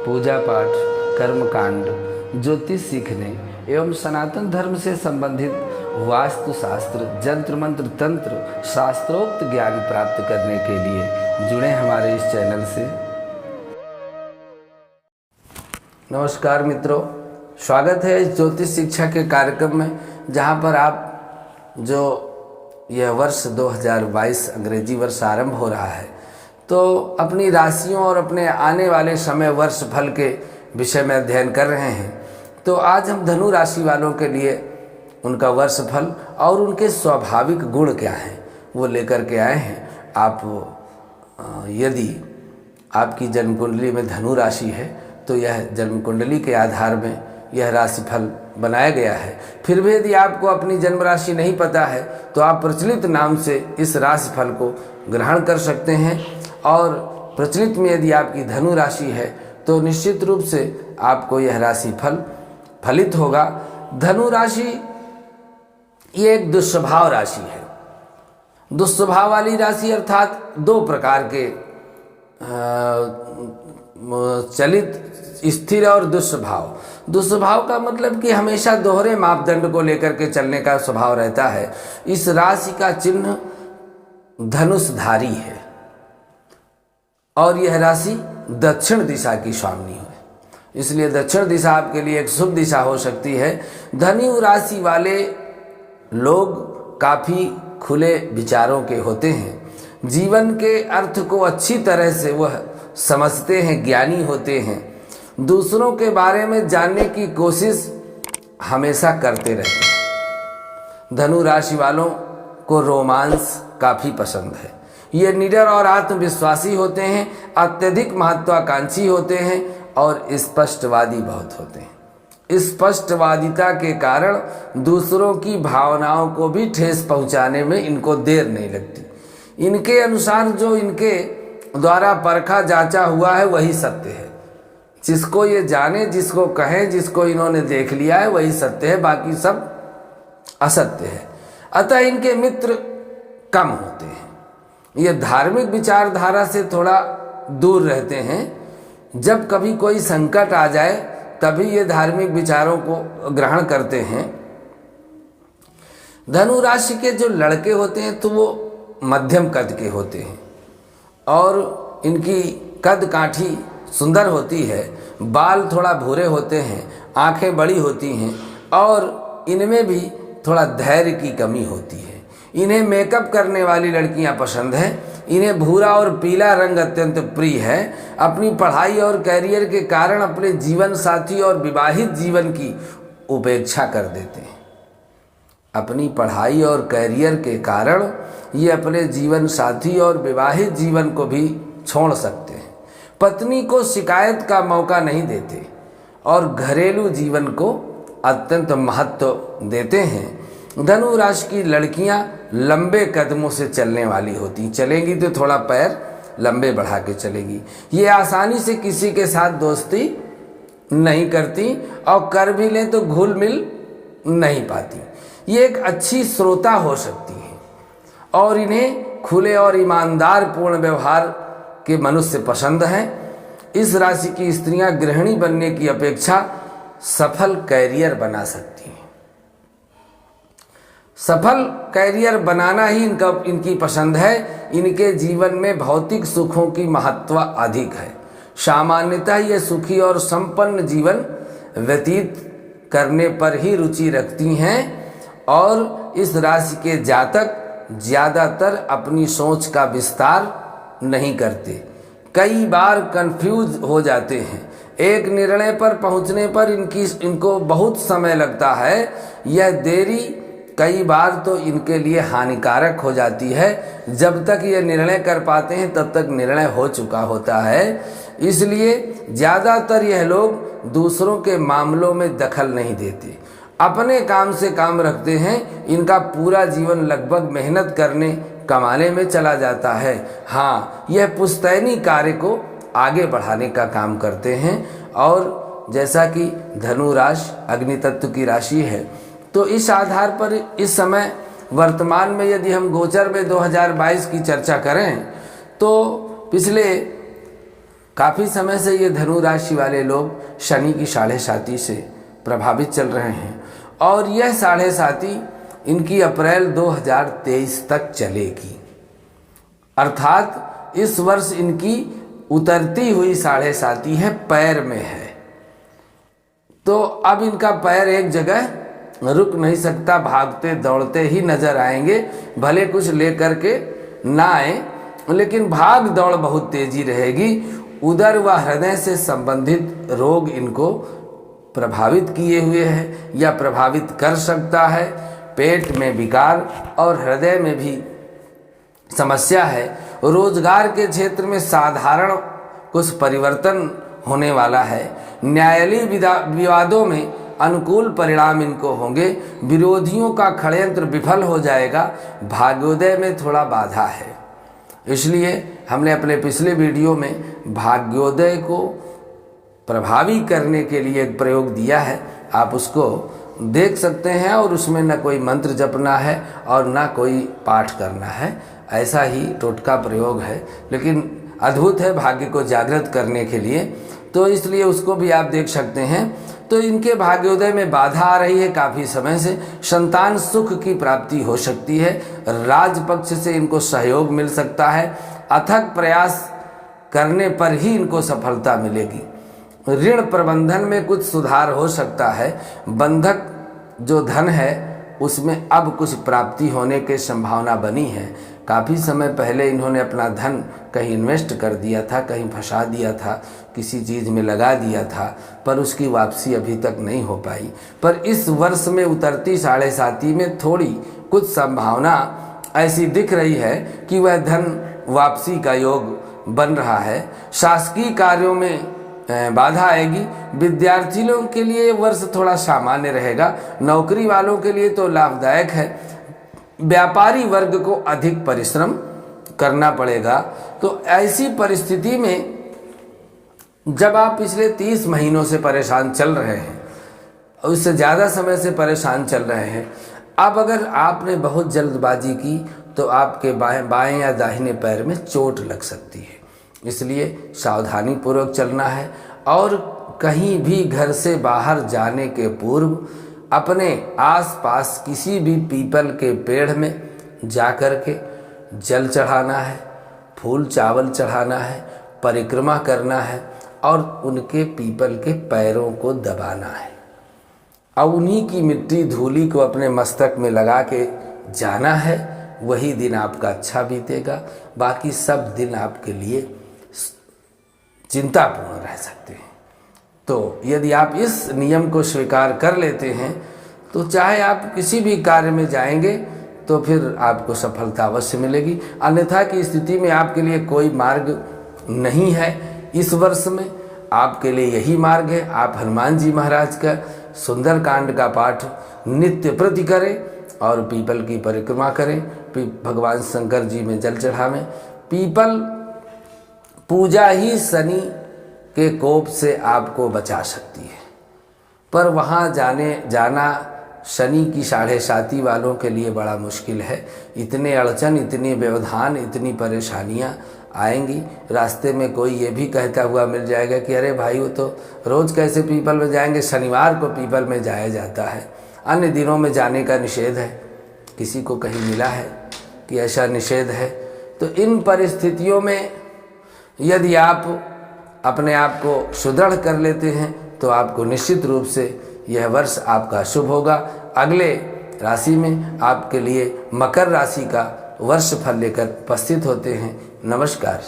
पूजा पाठ, कर्मकांड, ज्योतिष सीखने एवं सनातन धर्म से संबंधित वास्तु शास्त्र, जंत्र मंत्र, तंत्र, शास्त्रोक्त ज्ञान प्राप्त करने के लिए जुड़े हमारे इस चैनल से। नमस्कार मित्रों, स्वागत है इस ज्योतिष शिक्षा के कार्यक्रम में, जहां पर आप जो यह वर्ष 2022 अंग्रेजी वर्ष आरंभ हो रहा है, तो अपनी राशियों और अपने आने वाले समय वर्ष फल के विषय में अध्ययन कर रहे हैं। तो आज हम धनु राशि वालों के लिए उनका वर्ष फल और उनके स्वाभाविक गुण क्या हैं वो लेकर के आए हैं। आप यदि आपकी जन्म कुंडली में धनु राशि है तो यह जन्म कुंडली के आधार में यह राशिफल बनाया गया है। फिर भी यदि आपको अपनी जन्म राशि नहीं पता है तो आप प्रचलित नाम से इस राशिफल को ग्रहण कर सकते हैं। और प्रचलित में यदि आपकी धनु राशि है तो निश्चित रूप से आपको यह राशिफल फलित होगा। धनु राशि ये एक दुस्वभाव राशि है। दुस्वभाव वाली राशि अर्थात दो प्रकार के चलित, स्थिर और दुस्वभाव। दुस्वभाव का मतलब कि हमेशा दोहरे मापदंड को लेकर के चलने का स्वभाव रहता है। इस राशि का चिन्ह धनुषधारी है और यह राशि दक्षिण दिशा की स्वामिनी है, इसलिए दक्षिण दिशा आपके लिए एक शुभ दिशा हो सकती है। धनु राशि वाले लोग काफ़ी खुले विचारों के होते हैं। जीवन के अर्थ को अच्छी तरह से वह समझते हैं, ज्ञानी होते हैं। दूसरों के बारे में जानने की कोशिश हमेशा करते रहते हैं। धनु राशि वालों को रोमांस काफ़ी पसंद है। ये निडर और आत्मविश्वासी होते हैं, अत्यधिक महत्वाकांक्षी होते हैं और स्पष्टवादी बहुत होते हैं। स्पष्टवादिता के कारण दूसरों की भावनाओं को भी ठेस पहुंचाने में इनको देर नहीं लगती। इनके अनुसार जो इनके द्वारा परखा जांचा हुआ है वही सत्य है। जिसको ये जाने, जिसको कहें, जिसको इन्होंने देख लिया है वही सत्य है, बाकी सब असत्य है। अतः इनके मित्र कम होते हैं। ये धार्मिक विचारधारा से थोड़ा दूर रहते हैं। जब कभी कोई संकट आ जाए तभी ये धार्मिक विचारों को ग्रहण करते हैं। धनु राशि के जो लड़के होते हैं तो वो मध्यम कद के होते हैं और इनकी कद काठी सुंदर होती है। बाल थोड़ा भूरे होते हैं, आंखें बड़ी होती हैं और इनमें भी थोड़ा धैर्य की कमी होती है। इन्हें मेकअप करने वाली लड़कियां पसंद हैं। इन्हें भूरा और पीला रंग अत्यंत प्रिय है। अपनी पढ़ाई और कैरियर के कारण अपने जीवन साथी और विवाहित जीवन की उपेक्षा कर देते हैं। अपनी पढ़ाई और कैरियर के कारण ये अपने जीवन साथी और विवाहित जीवन को भी छोड़ सकते हैं। पत्नी को शिकायत का मौका नहीं देते और घरेलू जीवन को अत्यंत महत्व देते हैं। धनु राशि की लड़कियां लंबे कदमों से चलने वाली होती, चलेंगी तो थोड़ा पैर लंबे बढ़ा के चलेगी। ये आसानी से किसी के साथ दोस्ती नहीं करती और कर भी लें तो घुल मिल नहीं पाती। ये एक अच्छी श्रोता हो सकती है और इन्हें खुले और ईमानदार पूर्ण व्यवहार के मनुष्य पसंद हैं। इस राशि की स्त्रियां गृहिणी बनने की अपेक्षा सफल कैरियर बना सकती हैं। सफल कैरियर बनाना ही इनकी पसंद है। इनके जीवन में भौतिक सुखों की महत्व अधिक है। सामान्यतः ये सुखी और संपन्न जीवन व्यतीत करने पर ही रुचि रखती हैं और इस राशि के जातक ज़्यादातर अपनी सोच का विस्तार नहीं करते। कई बार कंफ्यूज हो जाते हैं। एक निर्णय पर पहुंचने पर इनको बहुत समय लगता है। यह देरी कई बार तो इनके लिए हानिकारक हो जाती है। जब तक ये निर्णय कर पाते हैं तब तक निर्णय हो चुका होता है। इसलिए ज़्यादातर यह लोग दूसरों के मामलों में दखल नहीं देते, अपने काम से काम रखते हैं। इनका पूरा जीवन लगभग मेहनत करने कमाने में चला जाता है। हाँ, यह पुश्तैनी कार्य को आगे बढ़ाने का काम करते हैं। और जैसा कि धनु राशि अग्नि तत्व की राशि है, तो इस आधार पर इस समय वर्तमान में यदि हम गोचर में 2022 की चर्चा करें तो पिछले काफ़ी समय से ये धनु राशि वाले लोग शनि की साढ़े साती से प्रभावित चल रहे हैं और यह साढ़े साती इनकी अप्रैल 2023 तक चलेगी। अर्थात इस वर्ष इनकी उतरती हुई साढ़े साती है, पैर में है। तो अब इनका पैर एक जगह रुक नहीं सकता, भागते दौड़ते ही नजर आएंगे। भले कुछ लेकर के ना आए, लेकिन भाग दौड़ बहुत तेजी रहेगी। उदर व हृदय से संबंधित रोग इनको प्रभावित किए हुए हैं या प्रभावित कर सकता है। पेट में विकार और हृदय में भी समस्या है। रोजगार के क्षेत्र में साधारण कुछ परिवर्तन होने वाला है। न्यायालयीय विवादों में अनुकूल परिणाम इनको होंगे। विरोधियों का षड्यंत्र विफल हो जाएगा। भाग्योदय में थोड़ा बाधा है, इसलिए हमने अपने पिछले वीडियो में भाग्योदय को प्रभावी करने के लिए एक प्रयोग दिया है, आप उसको देख सकते हैं। और उसमें न कोई मंत्र जपना है और न कोई पाठ करना है, ऐसा ही टोटका प्रयोग है, लेकिन अद्भुत है भाग्य को जागृत करने के लिए। तो इसलिए उसको भी आप देख सकते हैं। तो इनके भाग्योदय में बाधा आ रही है काफ़ी समय से। संतान सुख की प्राप्ति हो सकती है। राजपक्ष से इनको सहयोग मिल सकता है। अथक प्रयास करने पर ही इनको सफलता मिलेगी। ऋण प्रबंधन में कुछ सुधार हो सकता है। बंधक जो धन है उसमें अब कुछ प्राप्ति होने की संभावना बनी है। काफ़ी समय पहले इन्होंने अपना धन कहीं इन्वेस्ट कर दिया था, कहीं फंसा दिया था, किसी चीज़ में लगा दिया था, पर उसकी वापसी अभी तक नहीं हो पाई। पर इस वर्ष में उतरती साढ़े साती में थोड़ी कुछ संभावना ऐसी दिख रही है कि वह धन वापसी का योग बन रहा है। शासकीय कार्यों में बाधा आएगी। विद्यार्थियों के लिए वर्ष थोड़ा सामान्य रहेगा। नौकरी वालों के लिए तो लाभदायक है। व्यापारी वर्ग को अधिक परिश्रम करना पड़ेगा। तो ऐसी परिस्थिति में जब आप पिछले 30 महीनों से परेशान चल रहे हैं, उससे ज़्यादा समय से परेशान चल रहे हैं, अब अगर आपने बहुत जल्दबाजी की तो आपके बाएं या दाहिने पैर में चोट लग सकती है। इसलिए सावधानी पूर्वक चलना है और कहीं भी घर से बाहर जाने के पूर्व अपने आसपास किसी भी पीपल के पेड़ में जाकर के जल चढ़ाना है, फूल चावल चढ़ाना है, परिक्रमा करना है और उनके पीपल के पैरों को दबाना है और उन्हीं की मिट्टी धूली को अपने मस्तक में लगा के जाना है। वही दिन आपका अच्छा बीतेगा। बाकी सब दिन आपके लिए चिंतापूर्ण रह सकते हैं। तो यदि आप इस नियम को स्वीकार कर लेते हैं तो चाहे आप किसी भी कार्य में जाएंगे तो फिर आपको सफलता अवश्य मिलेगी। अन्यथा की स्थिति में आपके लिए कोई मार्ग नहीं है। इस वर्ष में आपके लिए यही मार्ग है। आप हनुमान जी महाराज का सुंदरकांड का पाठ नित्य प्रति करें और पीपल की परिक्रमा करें। भगवान शंकर जी में जल चढ़ावें। पीपल पूजा ही शनि के कोप से आपको बचा सकती है, पर वहाँ जाना शनि की साढ़े साती वालों के लिए बड़ा मुश्किल है। इतने अड़चन, इतनी व्यवधान, इतनी परेशानियाँ आएंगी। रास्ते में कोई ये भी कहता हुआ मिल जाएगा कि अरे भाई वो तो रोज़ कैसे पीपल में जाएंगे, शनिवार को पीपल में जाया जाता है, अन्य दिनों में जाने का निषेध है। किसी को कहीं मिला है कि ऐसा निषेध है? तो इन परिस्थितियों में यदि आप अपने आप को सुदृढ़ कर लेते हैं तो आपको निश्चित रूप से यह वर्ष आपका शुभ होगा। अगले राशि में आपके लिए मकर राशि का वर्ष फल लेकर उपस्थित होते हैं। नमस्कार।